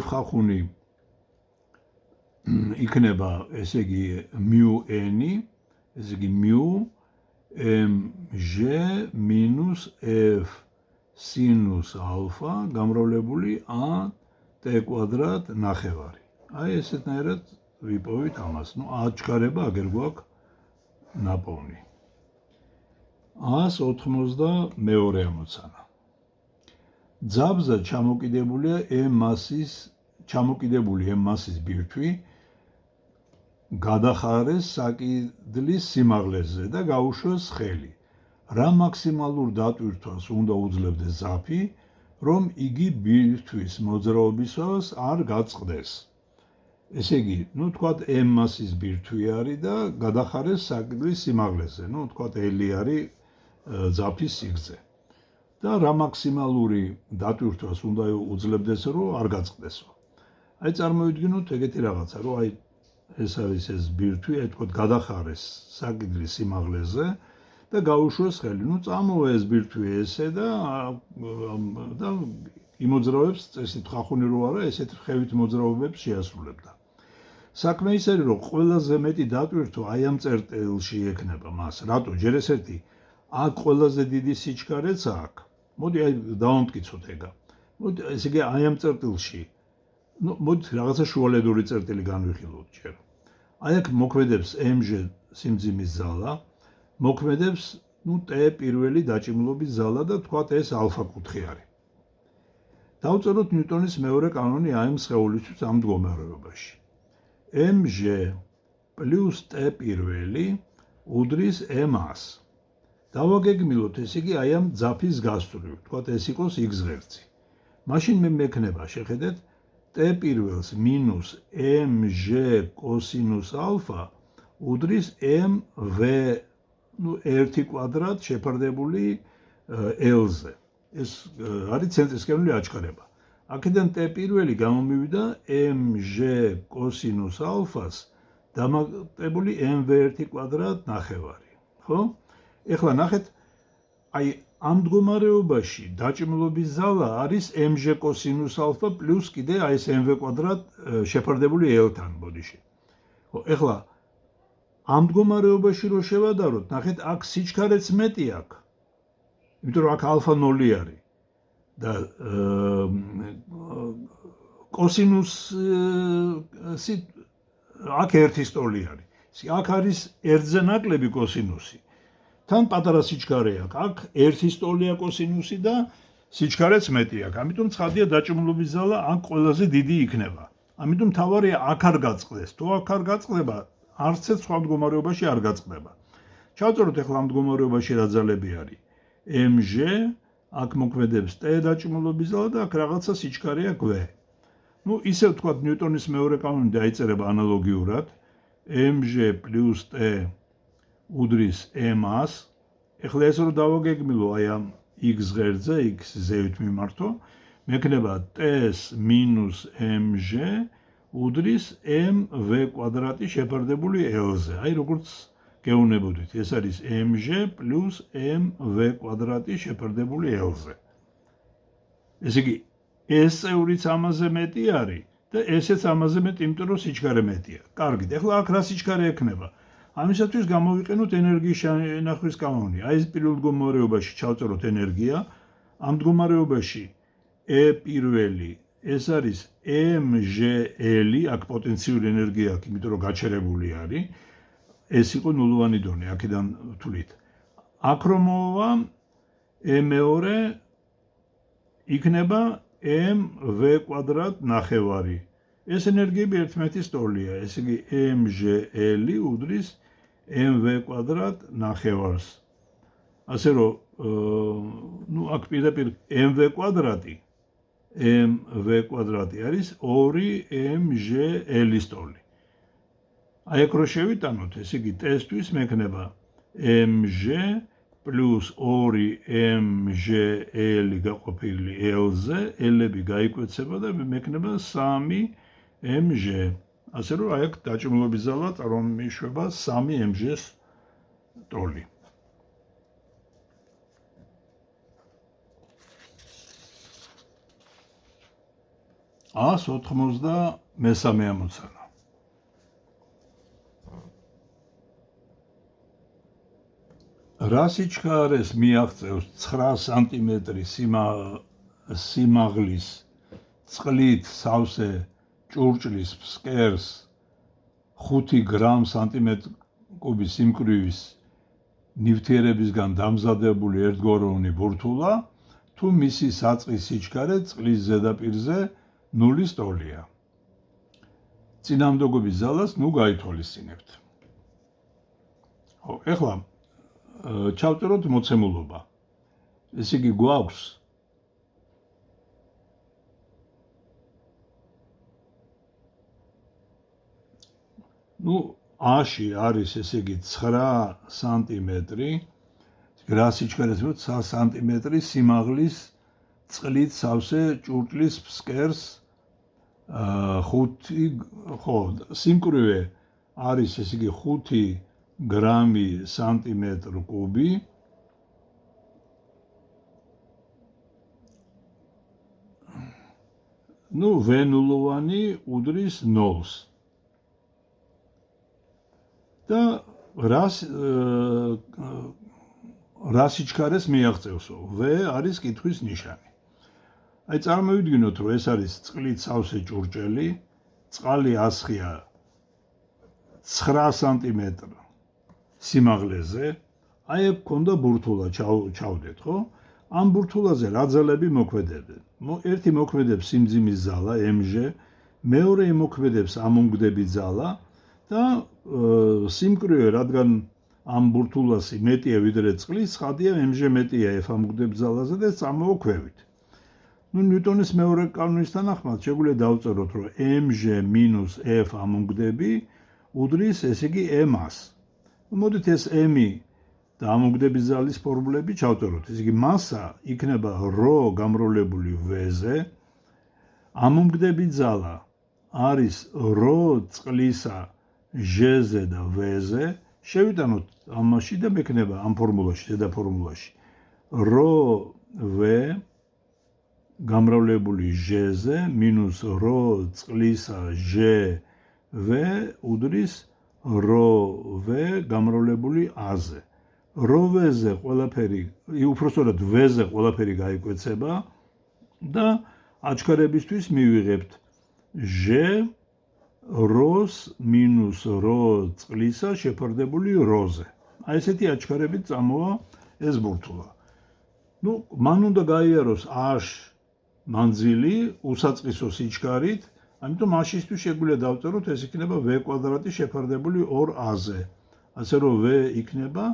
f ხახუნი იქნება ესე იგი μn, ესე იგი μ mg minus f sinus alpha გამრავლებული a t კვადრატ ნახევარი. აი ესეთნაირად ვიპოვით ამას. ну, აჩქარება აგერ გვაქვს ნაპოვნი. 192 ამოცანა. ძაბზე ჩამოკიდებული m მასის ბირთვი გადახარეს საკიდლის სიმაღლეზე და გაუშვეს ხელი. რა მაქსიმალურ დატვირთვას უნდა უძლებდეს ზაფი, რომ იგი ბირთვის მოძრაობისას არ გაწყდეს. ესე იგი, ну, თქვათ m მასის ბირთვი არის და გადახარეს საკიდლის სიმაღლეზე. ну, თქვათ L არის ზაფის სიგრძე. და რა მაქსიმალური დატვირთვას უნდა უძლებდეს, რომ არ გაწყდესო. აი წარმოვიდგინოთ ეგეთი რაღაცა, რომ აი ეს არის ეს ბირთვი, აი თქვათ გადახარეს საკიდლის სიმაღლეზე და გაუშვეს ხელი. ну, წამოვა ეს ბირთვი ესე და იმოძრავებს წესით ხახუნი რო არა, ესეთ ხევით მოძრაობებს შეასრულებდა. საქმე ის არის, რომ ყველაზე მეტი დატვირთვა აი ამ წერტილში ექნება მას. რატო? ჯერ ეს ერთი აქ ყველაზე დიდი სიჩქარეც აქვს. მოდი აი დავამტკიცოთ ეგა. მოდი ესე იგი აი ამ წერტილში ну, მოდი რაღაცა შუალედური წერტილი განვიხილოთ ჯერ. აი აქ მოქმედებს mg სიმძიმის ზალა, მოქმედებს ну, t პირველი დაჭიმლობის ზალა და თქვათ ეს ალფა კუთხე არის. დავწეროთ ნიუტონის მეორე კანონი აი ამ სხეულისთვის ამ მდგომარეობაში. mg plus t პირველი უდრის m-ას. დავაგეგმილოთ ესე იგი აი ამ ძაფის გასწვრივ, თქვათ ეს იყოს x ღერძი. მაშინ მე მექნება, შეხედეთ, t პირველს მინუს mg კოსინუს ალფა უდრის mv ну 1 კვადრატ შეფარდებული l-ზე. ეს არის ცენტრისკენული აჩქარება. აქედან t პირველი გამომივიდა mg კოსინუს ალფას დამატებული mv1 კვადრატ ნახევარი. ხო? ეხლა ნახეთ, აი ამ მდგომარეობაში დაჭიმლობის ზალა არის mg კოსინუს ალფა პლუს კიდე აი ეს mv კვადრატ შეფარდებული l-თან ბოდიში. ხო, ეხლა ამ მდგომარეობაში რო შევადაროთ, ნახეთ, აქ სიჩქარეც მეტი აქვს. იმიტომ რომ აქ ალფა 0 არის და კოსინუსი აქ ერთი სტოლი არის. აქ არის ერთზე ნაკლები კოსინუსი. თან პატარა სიჩქარე აქვს. აქ ერთი სტოლია კოსინუსი და სიჩქარეც მეტი აქვს. ამიტომ ცხადია დაჭიმლობის ზალა აქ ყველაზე დიდი იქნება. ამიტომ თავარია აქ არ გაწყდეს. თუ აქ არ გაწყდება, არც ერთ სხვა მდგომარეობაში არ გაწყდება. ჩავწეროთ ახლა ამ მდგომარეობაში რა ძალები არის. mg აქ მოქმედებს t დაჭიმლობის ზალა და აქ რაღაცა სიჩქარე აქვს v. ну, ისევ თქვათ ნიუტონის მეორე კანონი დაიწერება ანალოგიურად. mg plus t უდრის m-ას. ეხლა ეს რო დავაგეგმილო აი ამ x ღერძზე, x ზევით მიმართო, მექნება t-ს მინუს mg უდრის mv კვადრატი შეფარდებული l-ზე. აი როგორც გეუბნებოდით, ეს არის mg plus mv კვადრატი შეფარდებული l-ზე. ესე იგი, ეს წევრიც ამაზე მეტი არის და ესეც ამაზე მეტი, იმიტომ რომ სიჩქარე მეტია. კარგით, ეხლა აქ რა სიჩქარე ექნება? ამისათვის გამოვიყენოთ ენერგიის შენახვის კანონი. აი ეს პირველ მდგომარეობაში ჩავწეროთ ენერგია. ამ მდგომარეობაში E პირველი ეს არის mgl, აქ პოტენციური ენერგია აქვს, იმიტომ რომ გაჩერებული არის. ეს იყო ნულოვანი დონე, აქედან ვთვლით. აქ რომ მოვა E მეორე იქნება mv კვადრატ ნახევარი. ეს ენერგიები ერთმანეთის ტოლია. ესე იგი mgl უდრის mv კვადრატ ნახევარს. ასე რომ აქ პირდაპირ mv კვადრატი არის 2mgl-ის ტოლი. აი აქ რო შევიტანოთ, ესე იგი ტესტვის მექნება mg plus 2mgl გაყოფილი l-ზე, l-ები გაიკვეცება და მექნება 3mg. ასე რომ აი აქ დაჭმულობის ძალა წარმოიშვება 3mg-ის ტოლი. ას 93 ამოცანა. რა სიჩქარეს მიაღწევს 9 სანტიმეტრი სიმაღლის წყლით სავსე ჭურჭლის ფსკერს 5 გრამ სანტიმეტრ კუბის სიმკვრივის ნივთიერებისგან დამზადებული ერთგვაროვანი ბურთულა, თუ მისი საწყის სიჩქარე წყლის ზედაპირზე 0-ის ტოლია. წინამდგომის ძალას გაითვალისწინებთ. ეხლა ჩავწეროთ მოცემულობა. ესე იგი გვაქვს A-ში არის ესე იგი 9 სანტიმეტრი, რა სიჩქარეს 9 სანტიმეტრი სიმაღლის წყლით სავსე ჭურჭლის ფსკერს 5 სიმკვრივე არის ესე იგი 5 გრამი სანტიმეტრ კუბი. ვენულოვანი უდრის 0-ს. და რა სიჩქარეს მიაღწევსო? V არის კითხვის ნიშანი. აი წარმოვიდგინოთ, რომ ეს არის წყლით სავსე ჭურჭელი, წყალი ასხია 9 სანტიმეტრ სიმაღლეზე, აი აქ გქონდა ბურთულა, ჩავდეთ, ხო? ამ ბურთულაზე რა ძალები მოქმედებენ? ერთი მოქმედებს სიმძიმის ძალა mg, მეორე იმოქმედებს ამონგდების ძალა და სიმკვრივე, რადგან ამ ბურთულასი მეტია ვიდრე წყლის, ცხადია mg მეტია f ამონგდების ძალაზე და წამოვქვევით. ნიუტონის მეორე კანონის თანახმად შეგვიძლია დავწეროთ, რომ mg minus f ამონგდები უდრის, ესე იგი m-ას. მოდით ეს m-ი და ამონგდების ძალის ფორმულები ჩავწეროთ. ესე იგი მასა იქნება ρ გამრავლებული v-ზე, ამონგდების ძალა არის ρ წყლისა ჟ-ზე და v-ზე. შევიტანოთ ამაში და მექნება ამ ფორმულაში, ზედა ფორმულაში ρ v გამრავლებული ჟ-ზე მინუს ρ წყლისა ჟ v უდრის ρ v გამრავლებული a-ზე. ρ v-ზე ყველაფერი, უпростоრად v-ზე ყველაფერი გაიკვეცება და აჩქარებისთვის მივიღებთ ჟ როს მინუს რ წყლისა შეფარდებული როზე. აი ესეთი აჩქარებით წამოვა ეს ბურთულა. მან უნდა გაიაროს A-ში მანძილი უსაწყისო სიჩქარით, ამიტომ A-შისთვის შეგვიძლია დავწეროთ, ეს იქნება v კვადრატი შეფარდებული 2a-ზე. ასე რომ v იქნება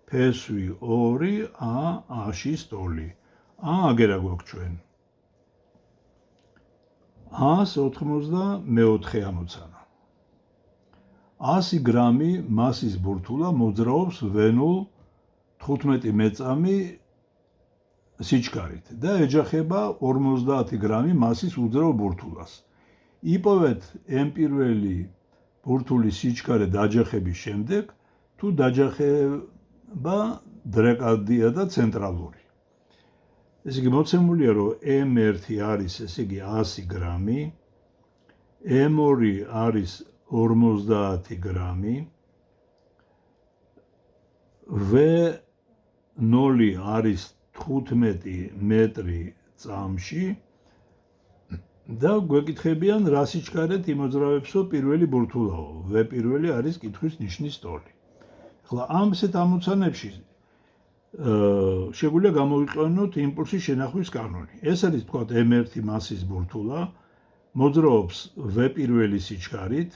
ფესვი 2a-აშის ტოლი. აგერა გვაქვს ჩვენ. 194 ამოცანა. 100 გრამი მასის ბურთულა მოძრაობს ვენულ 15 მეწამი სიჩქარით და ეჯახება 50 გრამი მასის უძრავ ბურთულას. იპოვეთ m პირველი ბურთულის სიჩქარე დაჯახების შემდეგ, თუ დაჯახება დრეკადია და ცენტრალური. ესე იგი მოცემულია, რომ m1 არის ესე იგი 100 გრამი, m2 არის 50 გრამი, v0 არის 15 მეტრი წამში და გვეკითხებიან რა სიჩქარეთ იმოძრავებსო პირველი ბურთულაო. v პირველი არის კითხვის ნიშნის ტოლი. ახლა ამ ესეთ ამოცანებში შეგვიძლია გამოვიყენოთ იმპულსის შენახვის კანონი. ეს არის თქვა m1 მასის ბურთულა, მოძრაობს v პირველი სიჩქარით,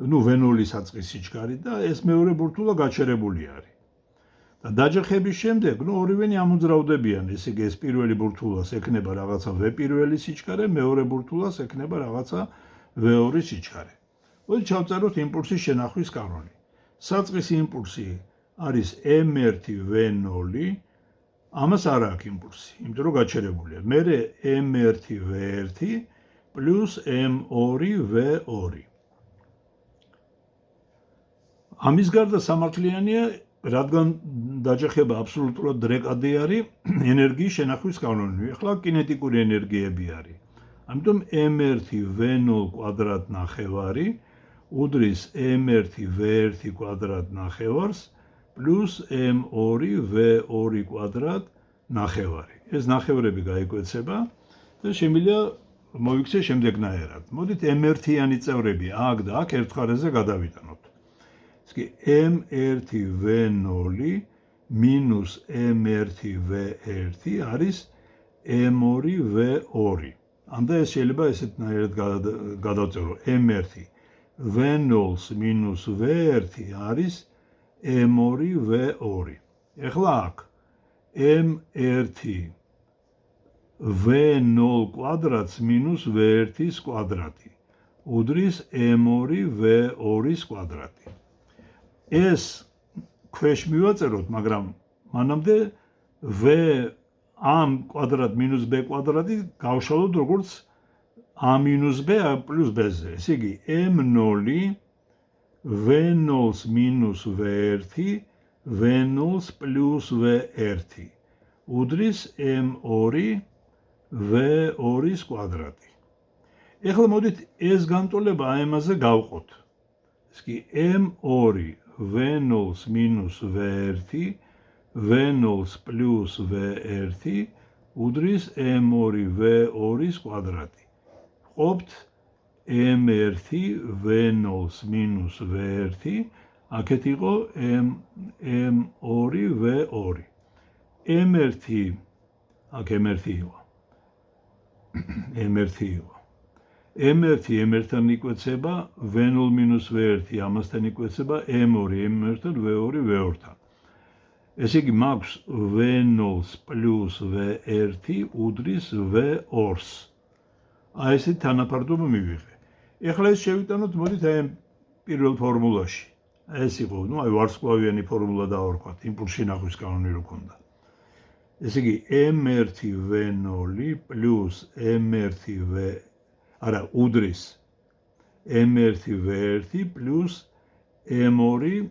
v0 საწყის სიჩქარით და ეს მეორე ბურთულა გაჩერებული არის. და დაჯახების შემდეგ, ორივენი ამოძრავდებიან, ესე იგი ეს პირველი ბურთულას ექნება რაღაცა V1 სიჩქარე, მეორე ბურთულას ექნება რაღაცა V2 სიჩქარე. მოდით ჩავწეროთ იმპულსის შენახვის კანონი. საწყის იმპულსი არის M1 V0, ამას არ აქვს იმპულსი, იმიტომ რომ გაჩერებულია. მერე M1 V1 plus M2 V2. ამის გარდა სამართლიანია, რადგან დაჯახება აბსოლუტურად დრეკადი არის ენერგიის შენახვის კანონი. ახლა კინეტიკური ენერგიები არის. ამიტომ M1 V0 კვადრატ ნახევარი უდრის M1 V1 კვადრატ ნახევარს plus M2 V2 კვადრატ ნახევარი. ეს ნახევრები გაიკვეცება და შემიძლია მოიქცე შემდეგნაირად. მოდით M1-იანი წევრები აქ და აქ ერთ მხარეზე გადავიტანოთ. M1 V0 minus M1 V1 არის M2 V2. ამდა ეს შეიძლება ესეთნაირად გადავწერო. M1 V0 minus V1 არის M2 V2. ეხლა აქ M1 V0 კვადრატს minus V1-ის კვადრატი უდრის M2 V2-ის კვადრატი. ეს ქვეშ მივაწეროთ, მაგრამ მანამდე V ამ კვადრატ minus B კვადრატი გავშალოთ როგორც A minus B plus B-ზე. ესე იგი M0 V0 minus V1 V0 plus V1 უდრის M2 V2-ის კვადრატი. ეხლა მოდით ეს განტოლება ამაზე გავყოთ. ესე იგი M2 V0 minus V1 V0 plus V1 უდრის M2 V2-ის კვადრატი. ყოფთ M1 V0 minus V1, აქეთ იყო M2 V2. M1 აქ M1 იყო. M1 M1-თან იკვეცება, V0 minus V1 ამასთან იკვეცება, M2 M1-თან, V2 V2-თან. ესე იგი მაქვს V0 plus V1 უდრის V2-ს. აი ესეთი თანაფარდობა მივიღე. ეხლა ეს შევიტანოთ, მოდით აი პირველ ფორმულაში. ეს იყო, აი ვარსკვლავიანი ფორმულა დავარქვათ, იმპულსის შენახვის კანონი რო ქონდა. ესე იგი M1 V0 plus M1 უდრის M1 V1 plus M2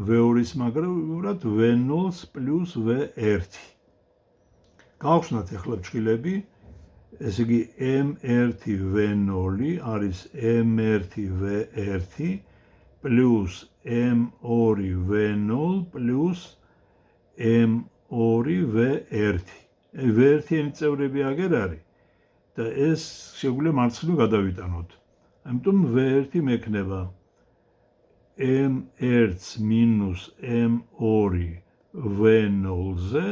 V2-ის მაგრად V0 plus V1. გავხსნათ ახლა ფრჩხილები. ესე იგი M1 V0 არის M1 V1 plus M2 V0 plus M2 V1. V1-იანი წევრები აგერ არის და ეს შეგვიძლია მარცხნივ გადავიტანოთ. ამიტომ V1 მექნება M1 minus M2 V0-ზე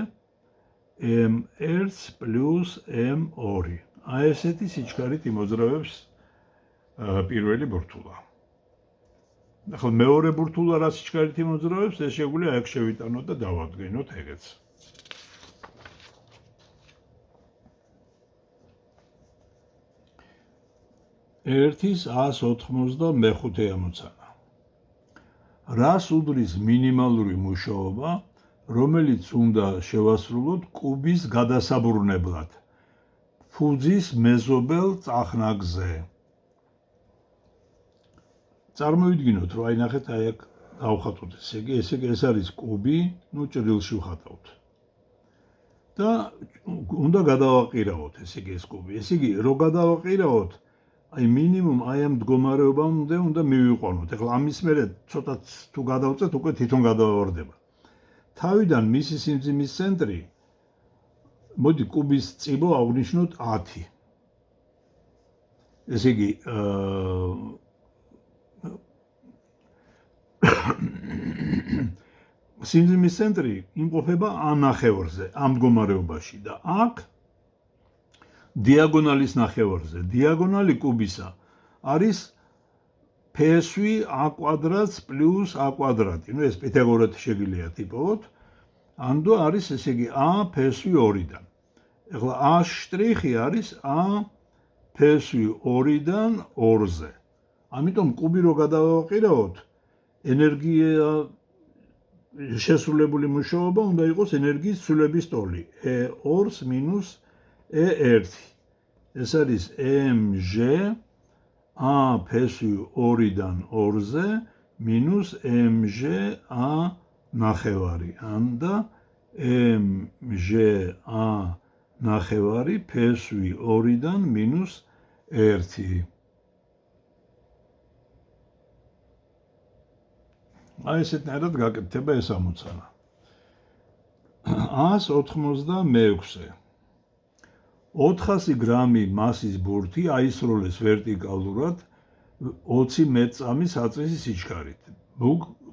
M1 plus M2. აი ესეთი სიჩქარით იმოძრავებს პირველი ბურთულა. ახლა მეორე ბურთულა რა სიჩქარით იმოძრავებს, ეს შეგვიძლია აქ შევიტანოთ და დავადგენოთ ეგეც. ერთის 195 ამოცანა. რას უდრის მინიმალური მუშაობა, რომელიც უნდა შევასრულოთ კუბის გადასაბრუნებლად ფუძის მეზობელ წახნაგზე. წარმოვიდგინოთ, რომ აი ნახეთ, აი აქ დავხატოთ, ესე იგი ეს არის კუბი, ჭრილში ვხატავთ. და უნდა გადავაყირავოთ, ესე იგი ეს კუბი. ესე იგი, რო გადავაყირავოთ, აი მინიმუმ აი ამ მდგომარეობამდე უნდა მივიყვანოთ. ეხლა ამის მერე ცოტა თუ გადავწეთ, უკვე თვითონ გადავარდება. თავიდან მისი სიმძიმის ცენტრი, მოდი კუბის წიბო აღვნიშნოთ 10. ესე იგი, სიმძიმის ცენტრი იმყოფება ამ ნახევარზე, ამ მდგომარეობაში და აქ დიაგონალის ნახევარზე. დიაგონალი კუბისა არის PSV A კვადრატს plus A კვადრატი. ეს პითაგორათი შეგიძლია ტიპოვოთ. ანდო არის ესე იგი a ფესვი 2-დან. ეხლა a შტრიხი არის a ფესვი 2-დან 2-ზე. ამიტომ კუბი რო გადავაყირავოთ, ენერგია შესრულებული მუშაობა უნდა იყოს ენერგიის ცვლილების ტოლი E2 მინუს E1. ეს არის mg a ფესვი 2-დან 2-ზე მინუს mg a ნახევარი და mg a ნახევარი ფესვი 2-დან მინუს 1. აი ესეთნაირად გაკეთდება ეს ამოცანა. 196-ე. 400 გრამი მასის ბურთი აისროლეს ვერტიკალურად 20 მეტრწამის აწვის სიჩქარით.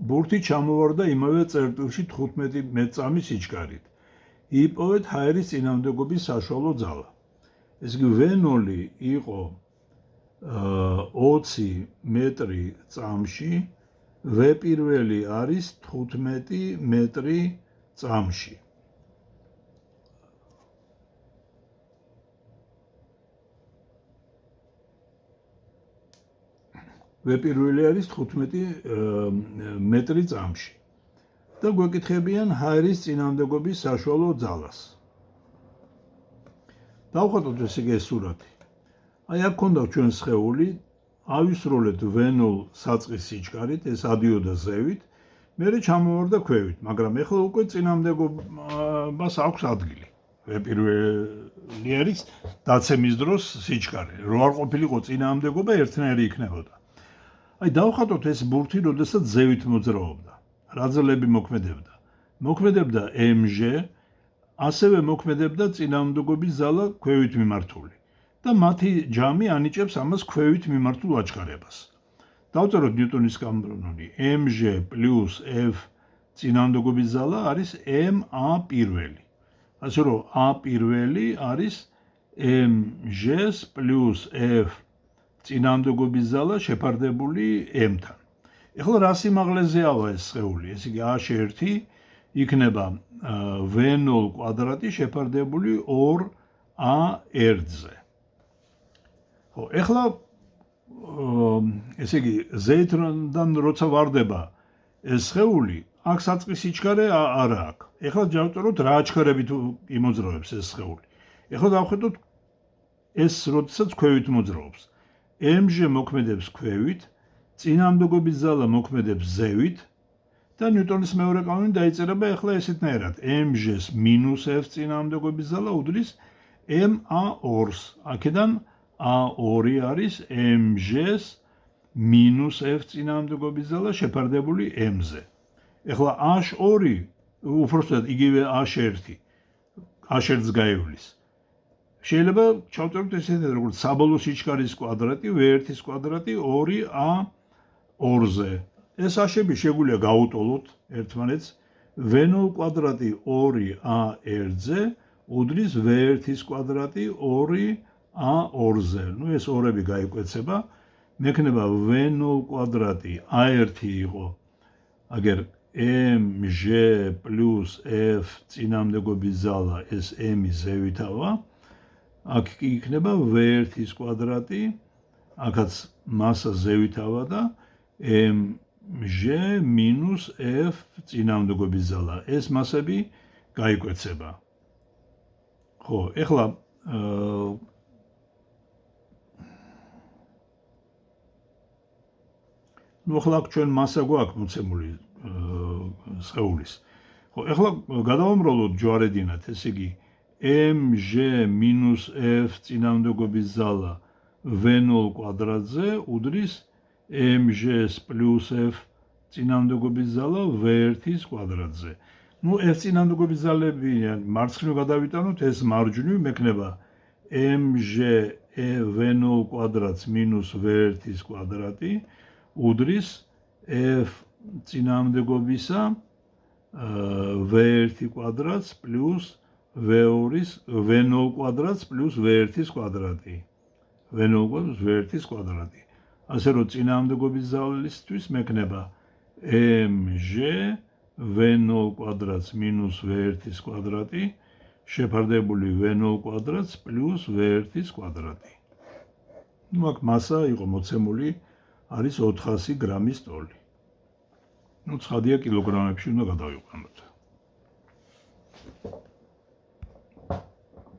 ბურთი ჩამოვარდა იმავე წერტილში 15 მეტრწამის სიჩქარით. იპოვეთ ჰაერის წინამდებობის საშუალო ძალა. ეს იგი V0 იყო 20 მეტრი წამში, V პირველი არის 15 მეტრი წამში. V პირველი არის 15 მეტრი წამში. და გვეკითხებიან ჰაერის წინამდებობის საშუალო ძალას. დავხატოთ ესე იგი ეს სურათი. აი აქ ქონდა ჩვენ სხეული, ავისროლეთ V0 საწყის სიჩქარით, ეს ადიოდა ზევით, მერე ჩამოვარდა ქვევით, მაგრამ ეხლა უკვე წინამდებობას აქვს ადგილი. V პირველი არის დაცემის დროს სიჩქარე. რო არ ყოფილიყო წინამდებობა, ერთნაირი იქნებოდა. აი დავხატოთ ეს ბურთი, როდესაც ზევით მოძრაობდა. რა ძალები მოქმედებდა? მოქმედებდა mg, ასევე მოქმედებდა წინამდებობის ზალა ქვევით მიმართული და მათი ჯამი ანიჭებს ამას ქვევით მიმართულ აჩქარებას. დავწეროთ ნიუტონის კანონი. mg plus f წინამდებობის ზალა არის ma პირველი. ასე რომ a პირველი არის mg plus f წინამდებობის ზალა შეფარდებული m-თან. ეხლა რა სიმაღლეზეაა ეს სხეული? ეს იგი h1 იქნება v0 კვადრატი შეფარდებული 2a1-ზე. ხო, ეხლა ესე იგი ზეითიდან როცა ვარდება ეს სხეული, აქ საწყის სიჩქარე არა აქვს. ეხლა დავწეროთ რა აჩქარებით იმოძრავებს ეს სხეული. ეხლა დავხედოთ ეს როდესაც ქვევით მოძრაობს. mg მოქმედებს ქვევით, წინამდებობის ზალა მოქმედებს ზევით და ნიუტონის მეორე კანონი დაიწერება ეხლა ესეთნაირად. mg-ს მინუს f წინამდებობის ზალა უდრის ma2-ს. აქედან a2 არის mg-ს მინუს f წინამდებობის ზალა შეფარდებული m-ზე. ეხლა h2 უпростად იგივე h1 h1-ს გაივლის. შეიძლება ჩავწეროთ ესეთად როგორც საბოლოო სიჩქარის კვადრატი v1-ის კვადრატი 2a2-ზე. ეს აშები შეგვიძლია გაუტოლოთ ერთმანეთს. v0 კვადრატი 2a1-ზე უდრის v1-ის კვადრატი 2a2-ზე. ნუ ეს ორები გაიკვეცება. მექნება v0 კვადრატი a1 იყო. აგერ mg plus f წინამდებობის ზალა ეს m-ი ზევითავა. აქ კი იქნება v1-ის კვადრატი, აქაც მასა ზევითავა და mg minus f წინამდებობის ზალა. ეს მასები გაიკვეცება. ხო, ეხლა ნუ ახლა ჩვენ მასა გვაქვს მოცემული სხეულის. ხო, ეხლა გადავამრავლოთ ჯვარედინად, ესე იგი mg minus f წინამდებობის ზალა v0 კვადრატზე უდრის mg-ს plus f წინამდებობის ზალა v1-ის კვადრატზე. ნუ f წინამდებობის ზალები მარცხნივ გადავიტანოთ, ეს მარჯვნივ მექნება mg v0 კვადრატს minus v1-ის კვადრატი უდრის f წინამდებობისა v1 კვადრატს plus v0 კვადრატს plus v1-ის კვადრატი. v0 კვადრატს v1-ის კვადრატი. ასე რომ წინააღმდეგობის ზალისთვის მექნება mg V0 კვადრატს მინუს V1-ის კვადრატი შეფარდებული V0 კვადრატს პლუს V1-ის კვადრატი. ნუ აქ მასა იყო მოცემული არის 400 გრამის ტოლი. ნუ ცხადია კილოგრამებში უნდა გადავიყვანოთ.